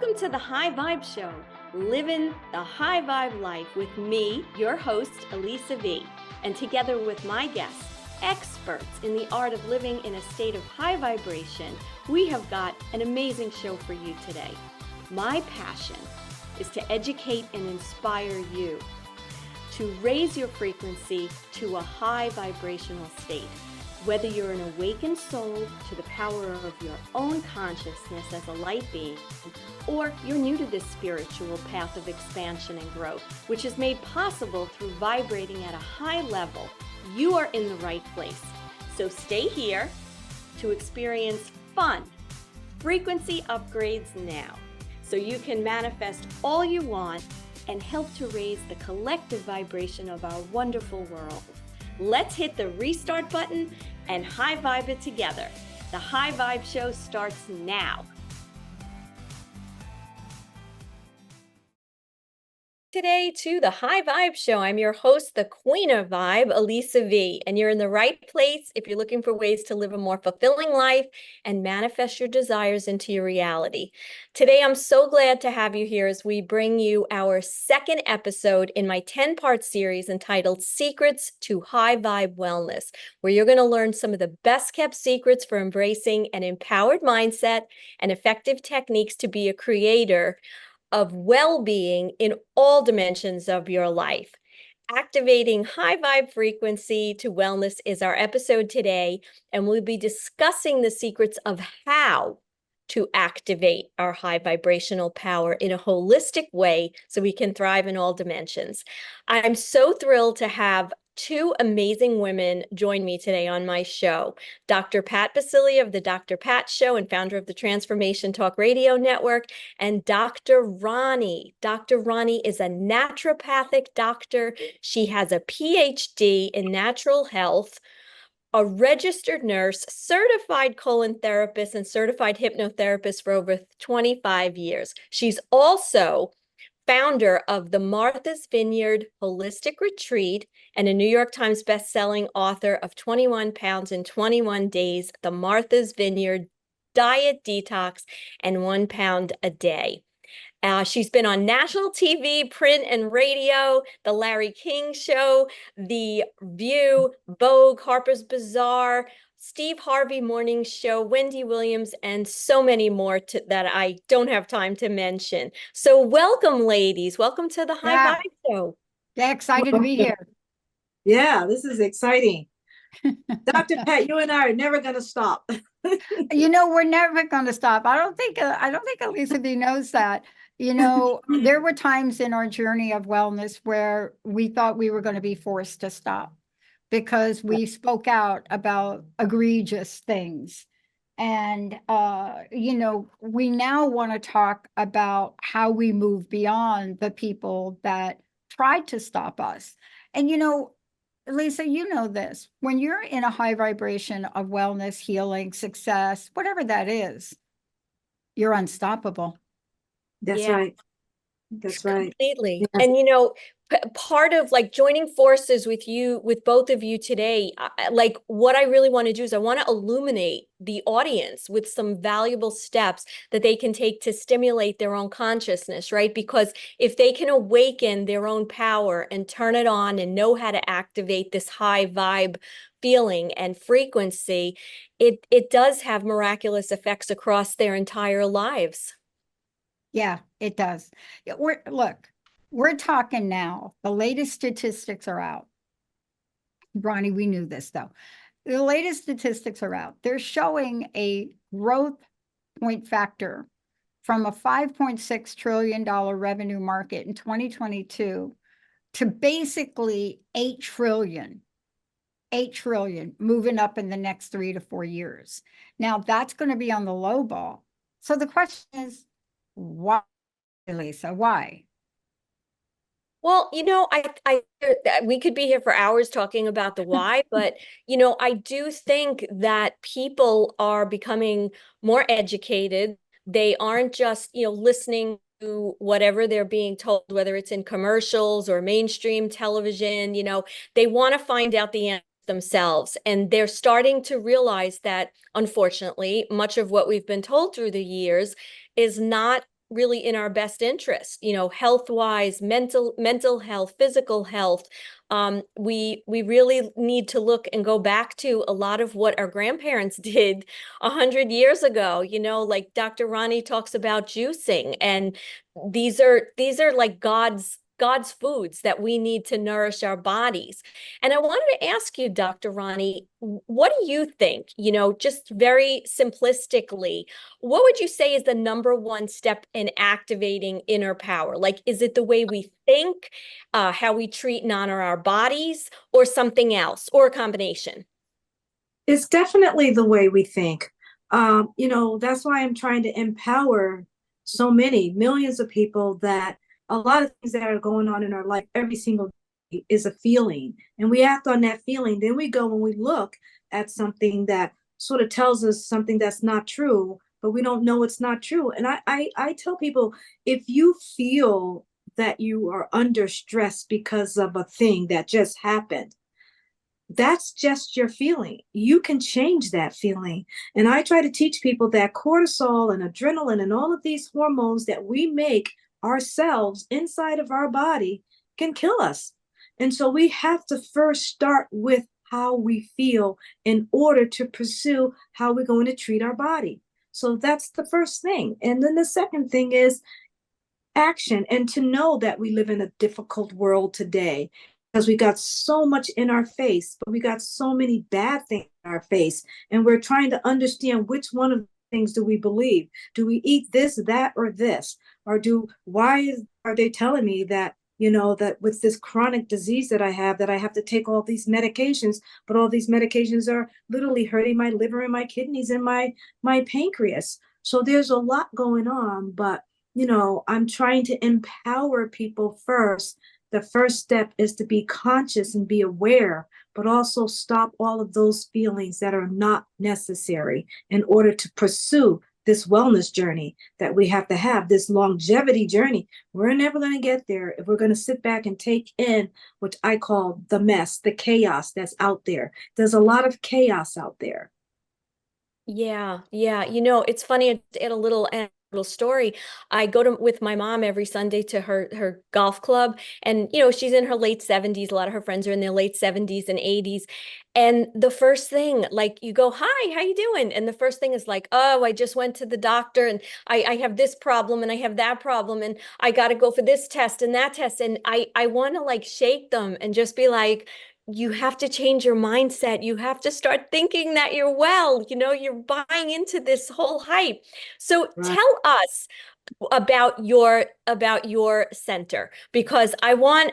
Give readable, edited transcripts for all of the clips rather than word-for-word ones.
Welcome to the High V.I.B.E show, Livin the High V.I.B.E life with me, your host, Elisa V, and together with my guests, experts in the art of living in a state of high vibration, we have got an amazing show for you today. My passion is to educate and inspire you to raise your frequency to a high vibrational state. Whether you're an awakened soul to the power of your own consciousness as a light being, or you're new to this spiritual path of expansion and growth, which is made possible through vibrating at a high level, you are in the right place. So stay here to experience fun, frequency upgrades now, so you can manifest all you want and help to raise the collective vibration of our wonderful world. Let's hit the restart button and high vibe it together. The High V.I.B.E show starts now. Today to the High V.I.B.E show. I'm your host, the Queen of Vibe, Elisa V, and you're in the right place if you're looking for ways to live a more fulfilling life and manifest your desires into your reality. Today, I'm so glad to have you here as we bring you our second episode in my 10-part series entitled Secrets to High Vibe Wellness, where you're going to learn some of the best kept secrets for embracing an empowered mindset and effective techniques to be a creator of well-being in all dimensions of your life. Activating high vibe frequency to wellness is our episode today, and we'll be discussing the secrets of how to activate our high vibrational power in a holistic way so we can thrive in all dimensions. I'm so thrilled to have two amazing women join me today on my show. Dr. Pat Baccili of the Dr. Pat Show and founder of the Transformation Talk Radio Network, and Dr. Roni. Dr. Roni is a naturopathic doctor. She has a PhD in natural health, a registered nurse, certified colon therapist, and certified hypnotherapist for over 25 years. She's also founder of the Martha's Vineyard Holistic Retreat and a New York Times bestselling author of 21 Pounds in 21 Days, the Martha's Vineyard Diet Detox, and 1 pound a day. She's been on national TV, print, and radio, The Larry King Show, The View, Vogue, Harper's Bazaar, Steve Harvey Morning Show, Wendy Williams, and so many more that I don't have time to mention. So welcome, ladies. Welcome to the High V.I.B.E show. Yeah, excited to be here. Yeah, this is exciting. Dr. Pat, you and I are never going to stop. You know, we're never going to stop. I don't think Elisa V knows that. You know, there were times in our journey of wellness where we thought we were going to be forced to stop because we spoke out about egregious things. And, you know, we now want to talk about how we move beyond the people that tried to stop us. And, you know, Lisa, you know this, when you're in a high vibration of wellness, healing, success, whatever that is, you're unstoppable. That's right. That's right. Completely. Yes. And, you know, part of like joining forces with you, with both of you today, like what I really want to do is I want to illuminate the audience with some valuable steps that they can take to stimulate their own consciousness, right? Because if they can awaken their own power and turn it on and know how to activate this high vibe feeling and frequency, it does have miraculous effects across their entire lives. Yeah, it does. We're talking now. The latest statistics are out. Roni, we knew this though. The latest statistics are out. They're showing a growth point factor from a $5.6 trillion revenue market in 2022 to basically 8 trillion. 8 trillion moving up in the next 3 to 4 years. Now that's going to be on the low ball. So the question is, why, Elisa? Why? Well, you know, we could be here for hours talking about the why, but, you know, I do think that people are becoming more educated. They aren't just, you know, listening to whatever they're being told, whether it's in commercials or mainstream television. You know, they want to find out the answer themselves. And they're starting to realize that, unfortunately, much of what we've been told through the years is not really in our best interest, you know, health wise, mental health, physical health. We really need to look and go back to a lot of what our grandparents did 100 years ago. You know, like Dr. Roni talks about juicing, and these are like God's foods that we need to nourish our bodies. And I wanted to ask you, Dr. Roni, what do you think, you know, just very simplistically, what would you say is the number one step in activating inner power? Like, is it the way we think, how we treat and honor our bodies, or something else, or a combination? It's definitely the way we think. You know, that's why I'm trying to empower so many millions of people, that a lot of things that are going on in our life every single day is a feeling, and we act on that feeling. Then we go and we look at something that sort of tells us something that's not true, but we don't know it's not true. And I tell people, if you feel that you are under stress because of a thing that just happened, that's just your feeling. You can change that feeling. And I try to teach people that cortisol and adrenaline and all of these hormones that we make ourselves inside of our body can kill us. And so we have to first start with how we feel in order to pursue how we're going to treat our body. So that's the first thing. And then the second thing is action, and to know that we live in a difficult world today, because we got so much in our face, but we got so many bad things in our face. And we're trying to understand which one of the things do we believe? Do we eat this, that, or this? Or are they telling me that, you know, that with this chronic disease that I have to take all these medications, but all these medications are literally hurting my liver and my kidneys and my pancreas. So there's a lot going on, but, you know, I'm trying to empower people first. The first step is to be conscious and be aware, but also stop all of those feelings that are not necessary in order to pursue this wellness journey that we have to have, this longevity journey. We're never going to get there if we're going to sit back and take in what I call the mess, the chaos that's out there. There's a lot of chaos out there. Yeah, yeah. You know, it's funny, at a little story. I go to with my mom every Sunday to her golf club, and you know, she's in her late 70s. A lot of her friends are in their late 70s and 80s. And the first thing, like, you go, "Hi, how you doing?" And the first thing is like, "Oh, I just went to the doctor, and I have this problem and I have that problem, and I got to go for this test and that test." And I want to like shake them and just be like, you have to change your mindset. You have to start thinking that you're well. You know, you're buying into this whole hype. So Right. tell us about your center, because I want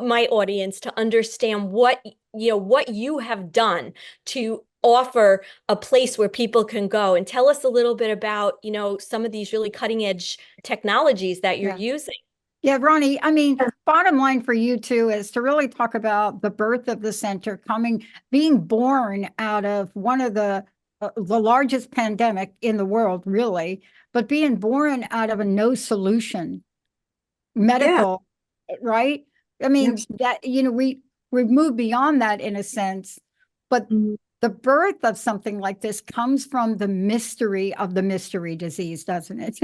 my audience to understand what, you know, what you have done to offer a place where people can go, and tell us a little bit about, you know, some of these really cutting edge technologies that you're Yeah. using. Yeah, Roni, I mean, bottom line for you too is to really talk about the birth of the center being born out of one of the largest pandemic in the world, really, but being born out of a no solution Yeah. medical, right? I mean, Yes. that, you know, we've moved beyond that in a sense, but Mhm. the birth of something like this comes from the mystery of the mystery disease, doesn't it?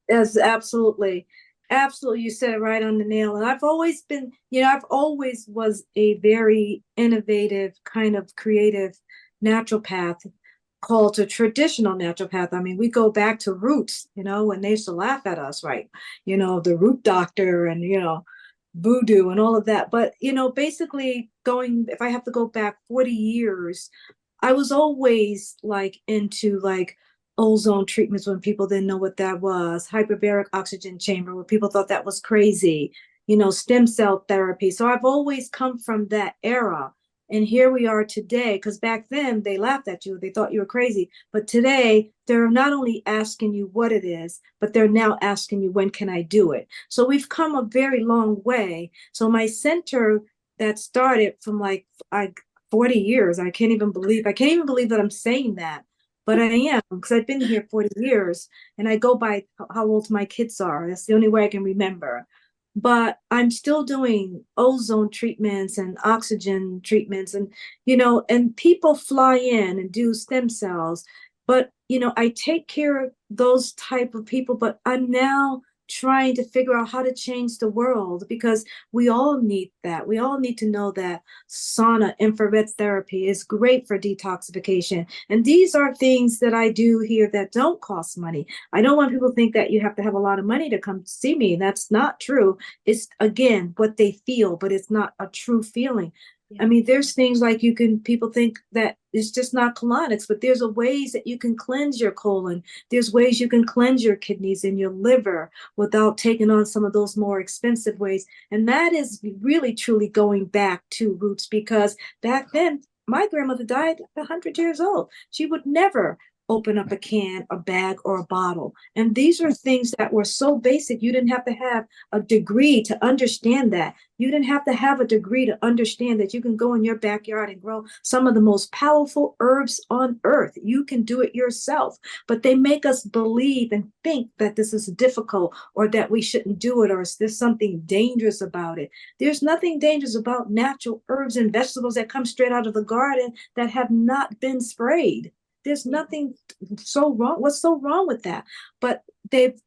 Yes, absolutely. Absolutely. You said it right on the nail. And I've always been, you know, I've always was a very innovative, kind of creative naturopath, called a traditional naturopath. I mean, we go back to roots, you know, when they used to laugh at us, right? You know, the root doctor and, you know, voodoo and all of that. But, you know, basically if I have to go back 40 years, I was always like into like ozone treatments when people didn't know what that was, hyperbaric oxygen chamber where people thought that was crazy, you know, stem cell therapy. So I've always come from that era. And here we are today, because back then they laughed at you, they thought you were crazy. But today they're not only asking you what it is, but they're now asking you, when can I do it? So we've come a very long way. So my center that started from like 40 years, I can't even believe that I'm saying that, but I am, because I've been here 40 years and I go by how old my kids are. That's the only way I can remember. But I'm still doing ozone treatments and oxygen treatments, and, you know, and people fly in and do stem cells. But, I take care of those type of people, but I'm now trying to figure out how to change the world, because we all need that. We all need to know that sauna, infrared therapy is great for detoxification. And these are things that I do here that don't cost money. I don't want people to think that you have to have a lot of money to come see me. That's not true. It's, again, what they feel, but it's not a true feeling. I mean, there's things like people think that it's just not colonics, but there's ways that you can cleanse your colon. There's ways you can cleanse your kidneys and your liver without taking on some of those more expensive ways. And that is really truly going back to roots, because back then, my grandmother died at 100 years old. She would never open up a can, a bag, or a bottle. And these are things that were so basic. You didn't have to have a degree to understand that. You didn't have to have a degree to understand that you can go in your backyard and grow some of the most powerful herbs on earth. You can do it yourself. But they make us believe and think that this is difficult, or that we shouldn't do it, or there's something dangerous about it. There's nothing dangerous about natural herbs and vegetables that come straight out of the garden that have not been sprayed. There's nothing so wrong. What's so wrong with that? But they've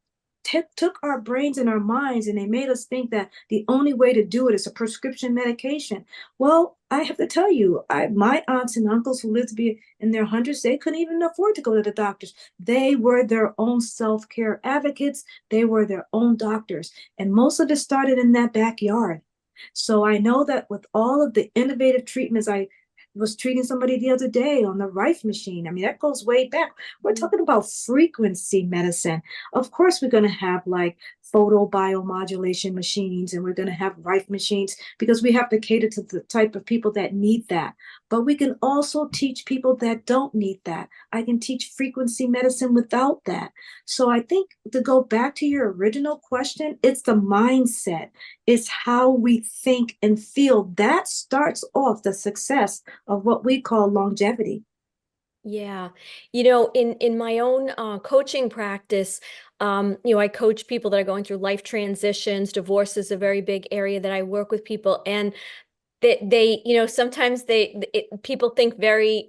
took our brains and our minds, and they made us think that the only way to do it is a prescription medication. Well, I have to tell you, my aunts and uncles who lived to be in their hundreds, they couldn't even afford to go to the doctors. They were their own self-care advocates. They were their own doctors. And most of it started in that backyard. So I know that with all of the innovative treatments, I was treating somebody the other day on the Rife machine. I mean, that goes way back. We're talking about frequency medicine. Of course, we're going to have like photobiomodulation machines, and we're going to have Rife machines, because we have to cater to the type of people that need that. But we can also teach people that don't need that. I can teach frequency medicine without that. So I think, to go back to your original question, it's the mindset. It's how we think and feel. That starts off the success of what we call longevity. Yeah. In my own coaching practice, I coach people that are going through life transitions. Divorce is a very big area that I work with people, and sometimes people think very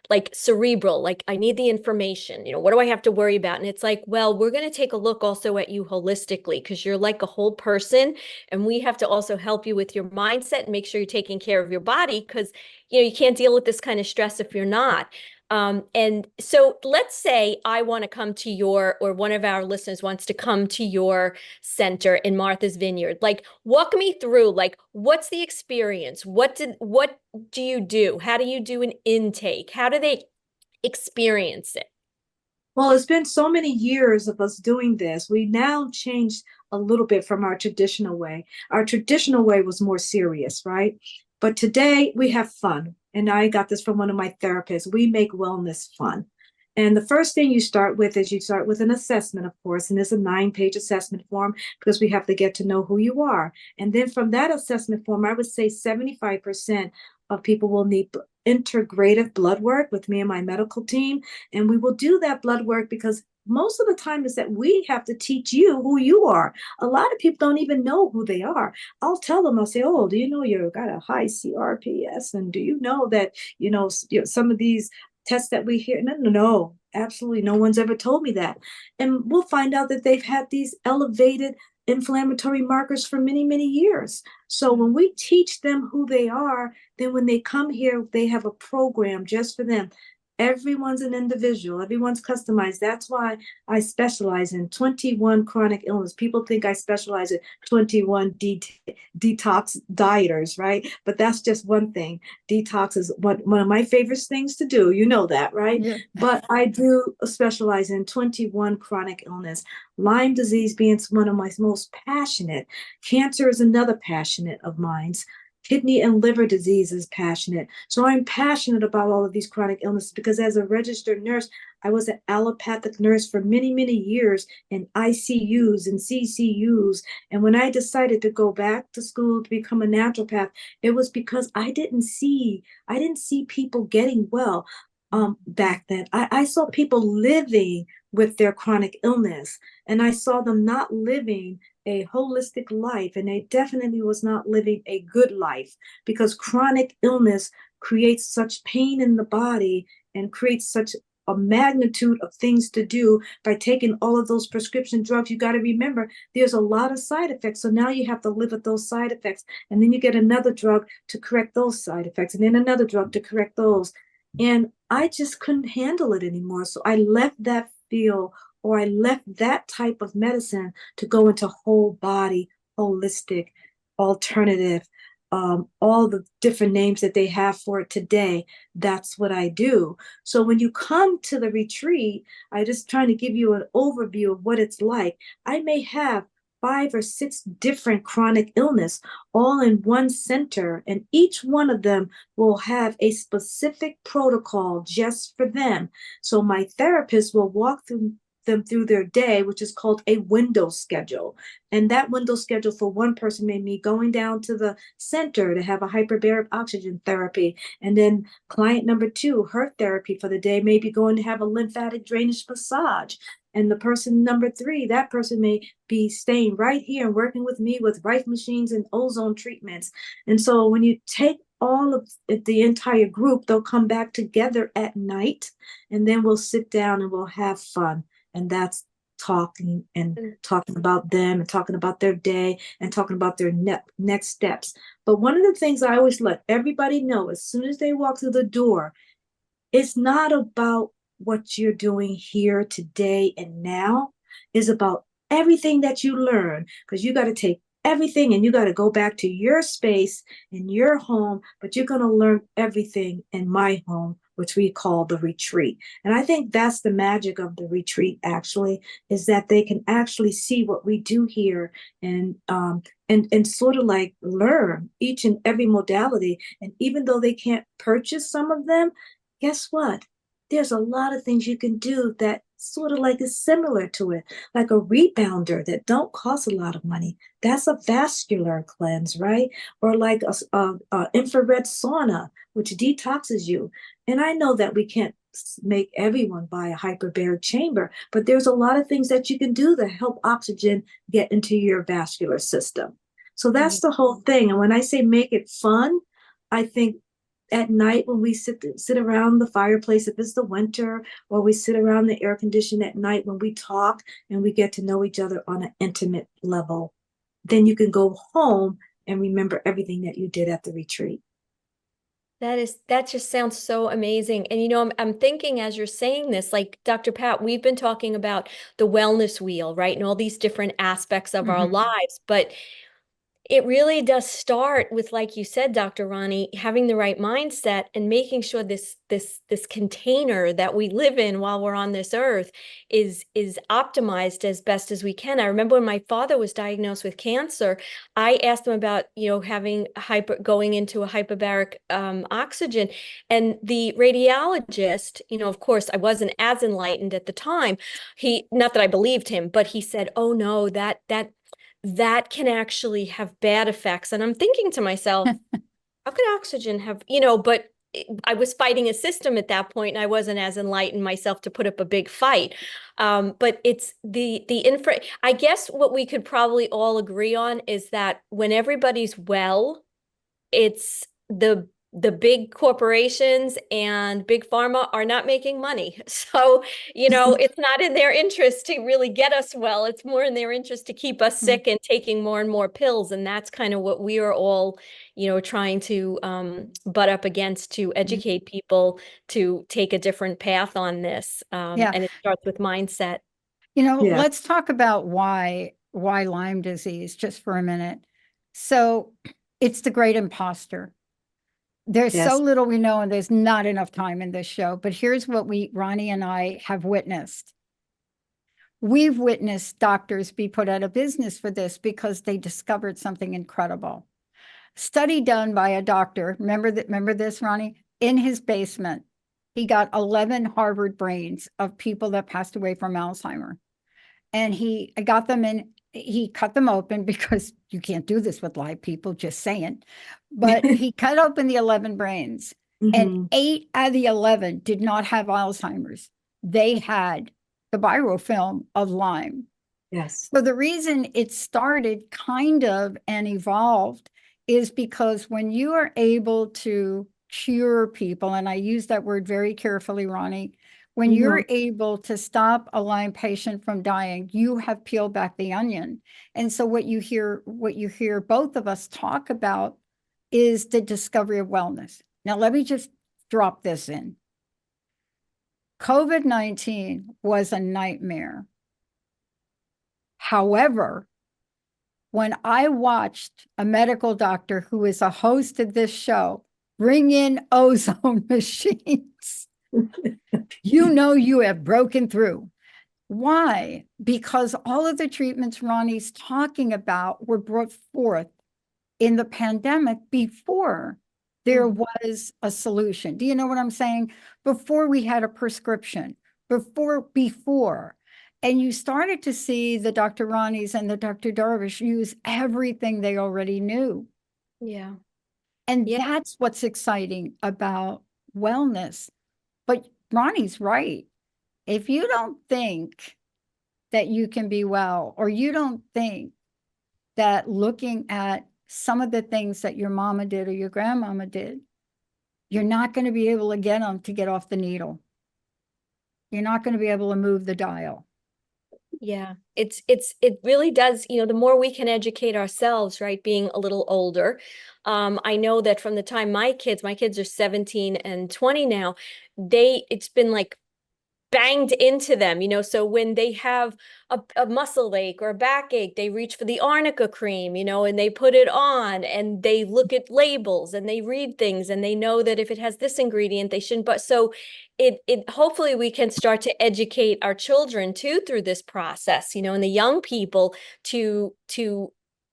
like cerebral, like, I need the information, what do I have to worry about? And it's like, well, we're going to take a look also at you holistically, because you're like a whole person, and we have to also help you with your mindset and make sure you're taking care of your body, because you can't deal with this kind of stress if you're not. And so let's say I want to come to or one of our listeners wants to come to your center in Martha's Vineyard. Like, walk me through, like, what's the experience? What do you do? How do you do an intake? How do they experience it? Well, it's been so many years of us doing this. We now changed a little bit from our traditional way. Our traditional way was more serious, right? But today we have fun. And I got this from one of my therapists. We make wellness fun. And the first thing you start with is an assessment, of course, and it's a 9-page assessment form, because we have to get to know who you are. And then from that assessment form, I would say 75% of people will need integrative blood work with me and my medical team. And we will do that blood work because most of the time is that we have to teach you who you are. A lot of people don't even know who they are. I'll tell them, I'll say, oh, do you know you've got a high CRPS? And do you know that, some of these tests that we hear? No, absolutely. No one's ever told me that. And we'll find out that they've had these elevated inflammatory markers for many, many years. So when we teach them who they are, then when they come here, they have a program just for them. Everyone's an individual. Everyone's customized. That's why I specialize in 21 chronic illness. People think I specialize in 21 detox dieters, right? But that's just one thing. Detox is one of my favorite things to do. You know that, right? Yeah. But I do specialize in 21 chronic illness. Lyme disease being one of my most passionate. Cancer is another passionate of mine. Kidney and liver disease is passionate. So I'm passionate about all of these chronic illnesses because as a registered nurse, I was an allopathic nurse for many, many years in ICUs and CCUs. And when I decided to go back to school to become a naturopath, it was because I didn't see people getting well back then. I saw people living with their chronic illness, and I saw them not living a holistic life, and they definitely was not living a good life because chronic illness creates such pain in the body and creates such a magnitude of things to do by taking all of those prescription drugs. You got to remember there's a lot of side effects. So now you have to live with those side effects. And then you get another drug to correct those side effects, and then another drug to correct those. And I just couldn't handle it anymore. So I left that field, or I left that type of medicine to go into whole body, holistic, alternative, all the different names that they have for it today. That's what I do. So when you come to the retreat, I just trying to give you an overview of what it's like. I may have 5 or 6 different chronic illness all in one center, and each one of them will have a specific protocol just for them. So my therapist will walk them through their day, which is called a window schedule. And that window schedule for one person may be going down to the center to have a hyperbaric oxygen therapy. And then client number 2, her therapy for the day may be going to have a lymphatic drainage massage. And the person number 3, that person may be staying right here and working with me with Rife machines and ozone treatments. And so when you take all of the entire group, they'll come back together at night, and then we'll sit down and we'll have fun. And that's talking about them and talking about their day and talking about their next steps. But one of the things I always let everybody know as soon as they walk through the door, it's not about what you're doing here today and now. Is about everything that you learn, because you got to take everything and you got to go back to your space in your home, but you're going to learn everything in my home, which we call the retreat. And I think that's the magic of the retreat, actually, is that they can actually see what we do here and sort of like learn each and every modality. And even though they can't purchase some of them, guess what? There's a lot of things you can do that sort of like is similar to it, like a rebounder that don't cost a lot of money. That's a vascular cleanse, right? Or like a infrared sauna, which detoxes you. And I know that we can't make everyone buy a hyperbaric chamber, but there's a lot of things that you can do to help oxygen get into your vascular system. So that's the whole thing. And when I say make it fun, I think at night when we sit around the fireplace, if it's the winter, or we sit around the air conditioner at night when we talk and we get to know each other on an intimate level, then you can go home and remember everything that you did at the retreat. That just sounds so amazing. And, you know, I'm thinking as you're saying this, like Dr. Pat, we've been talking about the wellness wheel, right? And all these different aspects of our lives, but it really does start with, like you said, Dr. Roni, having the right mindset and making sure this container that we live in while we're on this earth is optimized as best as we can. I remember when my father was diagnosed with cancer, I asked him about, you know, having going into a hyperbaric oxygen, and the radiologist, you know, of course, I wasn't as enlightened at the time. Not that I believed him, but he said, "Oh no, that can actually have bad effects." And I'm thinking to myself, how could oxygen have, you know, but I was fighting a system at that point, and I wasn't as enlightened myself to put up a big fight. But it's I guess what we could probably all agree on is that when everybody's well, it's the big corporations and big pharma are not making money. So, you know, it's not in their interest to really get us well. It's more in their interest to keep us sick and taking more and more pills. And that's kind of what we are all, you know, trying to butt up against, to educate people to take a different path on this. And it starts with mindset. You know, let's talk about why Lyme disease just for a minute. So it's the great imposter. There's so little we know, and there's not enough time in this show. But here's what Roni and I have witnessed. We've witnessed doctors be put out of business for this because they discovered something incredible. Study done by a doctor, remember this, Roni? In his basement, he got 11 Harvard brains of people that passed away from Alzheimer's. And he got them in. He cut them open because you can't do this with live people, just saying. But he cut open the 11 brains, and 8 out of the 11 did not have Alzheimer's. They had the biofilm of Lyme. Yes. So the reason it started kind of and evolved is because when you are able to cure people, and I use that word very carefully, Roni, When you're able to stop a Lyme patient from dying, you have peeled back the onion. And so what you hear both of us talk about is the discovery of wellness. Now, let me just drop this in. COVID-19 was a nightmare. However, when I watched a medical doctor who is a host of this show bring in ozone machines, you know you have broken through. Why? Because all of the treatments Roni's talking about were brought forth in the pandemic before there was a solution. Do you know what I'm saying? Before we had a prescription, before. And you started to see the Dr. Ronnies and the Dr. Darvish use everything they already knew. Yeah. And that's what's exciting about wellness. But Ronnie's right. If you don't think that you can be well, or you don't think that looking at some of the things that your mama did or your grandmama did, you're not going to be able to get them to get off the needle. You're not going to be able to move the dial. Yeah, it really does, you know, the more we can educate ourselves, right, being a little older. I know that from the time my kids are 17 and 20 now, it's been like banged into them, you know, so when they have a muscle ache or a backache, they reach for the arnica cream, you know, and they put it on and they look at labels and they read things and they know that if it has this ingredient, they shouldn't. But so it hopefully we can start to educate our children too through this process, you know, and the young people to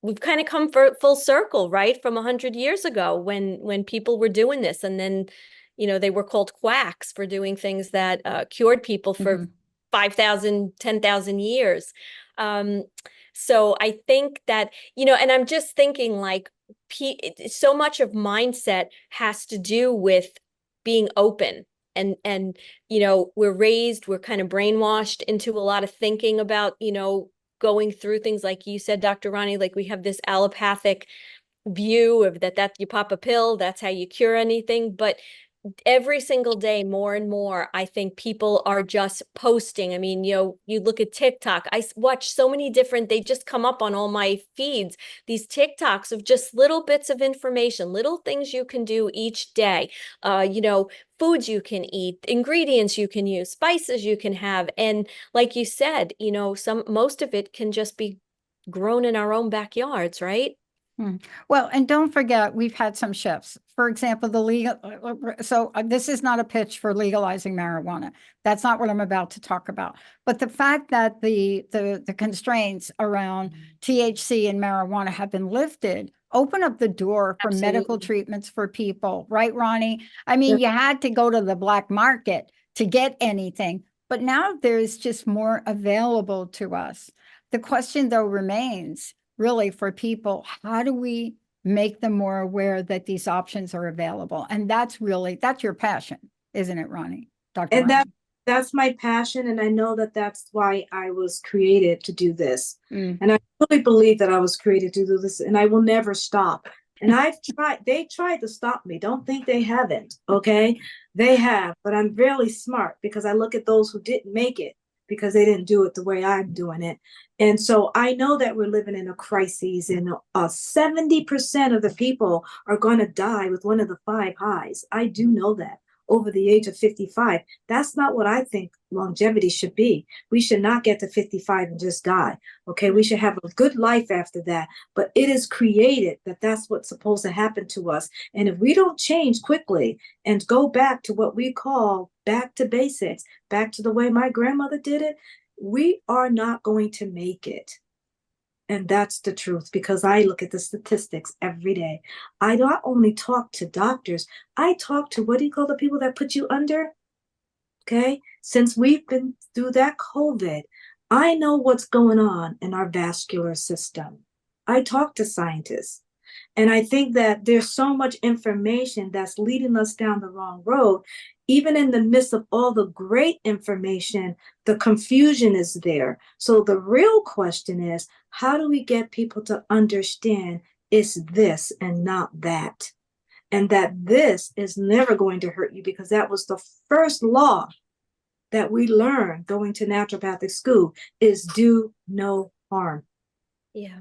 we've kind of come full circle, right, from 100 years ago when people were doing this, and then you know, they were called quacks for doing things that cured people for 5,000, 10,000 years. So I think that, you know, and I'm just thinking like so much of mindset has to do with being open. And, you know, we're kind of brainwashed into a lot of thinking about, you know, going through things like you said, Dr. Roni, like we have this allopathic view of that you pop a pill, that's how you cure anything. But every single day, more and more, I think people are just posting. I mean, you know, you look at TikTok, I watch so many different, they just come up on all my feeds, these TikToks of just little bits of information, little things you can do each day, you know, foods you can eat, ingredients you can use, spices you can have. And like you said, you know, most of it can just be grown in our own backyards, right? Well, and don't forget, we've had some shifts. For example, this is not a pitch for legalizing marijuana. That's not what I'm about to talk about. But the fact that the constraints around THC and marijuana have been lifted open up the door for medical treatments for people, right, Roni? I mean, you had to go to the black market to get anything, but now there's just more available to us. The question, though, remains, really, for people, how do we make them more aware that these options are available? And that's your passion, isn't it, Roni? Dr. And Roni? that's my passion. And I know that that's why I was created to do this. And I really believe that I was created to do this, and I will never stop. And they tried to stop me. Don't think they haven't, okay? They have, but I'm really smart because I look at those who didn't make it because they didn't do it the way I'm doing it. And so I know that we're living in a crisis, and 70% of the people are going to die with one of the 5 highs. I do know that over the age of 55. That's not what I think longevity should be. We should not get to 55 and just die. Okay, we should have a good life after that. But it is created that that's what's supposed to happen to us. And if we don't change quickly and go back to what we call back to basics, back to the way my grandmother did it, we are not going to make it. And that's the truth, because I look at the statistics every day. I not only talk to doctors, I talk to, what do you call the people that put you under? Okay, since we've been through that COVID, I know what's going on in our vascular system. I talk to scientists. And I think that there's so much information that's leading us down the wrong road. Even in the midst of all the great information, the confusion is there. So the real question is, how do we get people to understand it's this and not that? And that this is never going to hurt you, because that was the first law that we learn going to naturopathic school is do no harm. Yeah.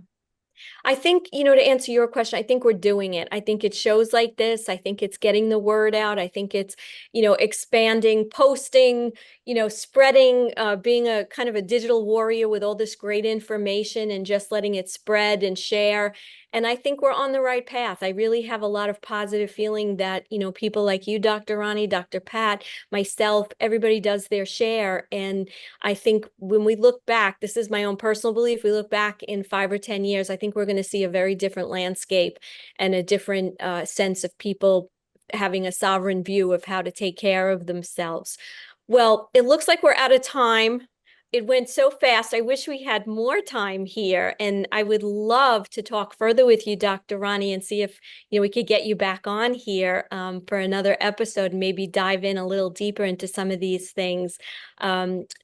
I think, to answer your question, I think we're doing it. I think it shows like this. I think it's getting the word out. I think it's, expanding, posting, spreading, being a kind of a digital warrior with all this great information and just letting it spread and share. And I think we're on the right path. I really have a lot of positive feeling that, people like you, Dr. Roni, Dr. Pat, myself, everybody does their share. And I think when we look back, this is my own personal belief, we look back in 5 or 10 years, I think we're going to see a very different landscape and a different sense of people having a sovereign view of how to take care of themselves. Well, it looks like we're out of time. It went so fast. I wish we had more time here, and I would love to talk further with you, Dr. Roni, and see if we could get you back on here for another episode and maybe dive in a little deeper into some of these things.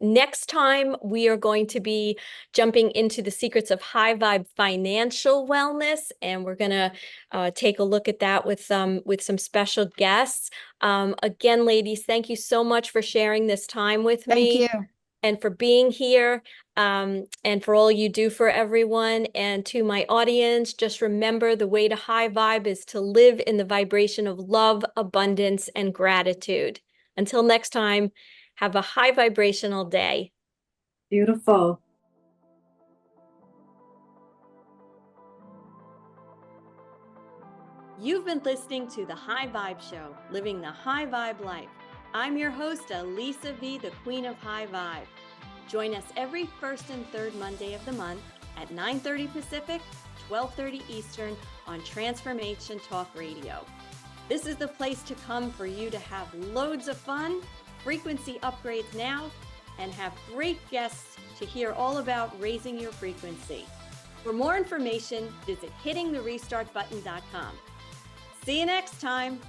Next time, we are going to be jumping into the secrets of high vibe financial wellness, and we're going to take a look at that with some special guests. Again, ladies, thank you so much for sharing this time with me. Thank you. And for being here, and for all you do for everyone. And to my audience, just remember the way to high vibe is to live in the vibration of love, abundance, and gratitude. Until next time, have a high vibrational day. Beautiful. You've been listening to the High Vibe Show, living the high vibe life. I'm your host, Elisa V, the Queen of High Vibe. Join us every first and third Monday of the month at 9:30 Pacific, 12:30 Eastern on Transformation Talk Radio. This is the place to come for you to have loads of fun, frequency upgrades now, and have great guests to hear all about raising your frequency. For more information, visit hittingtherestartbutton.com. See you next time.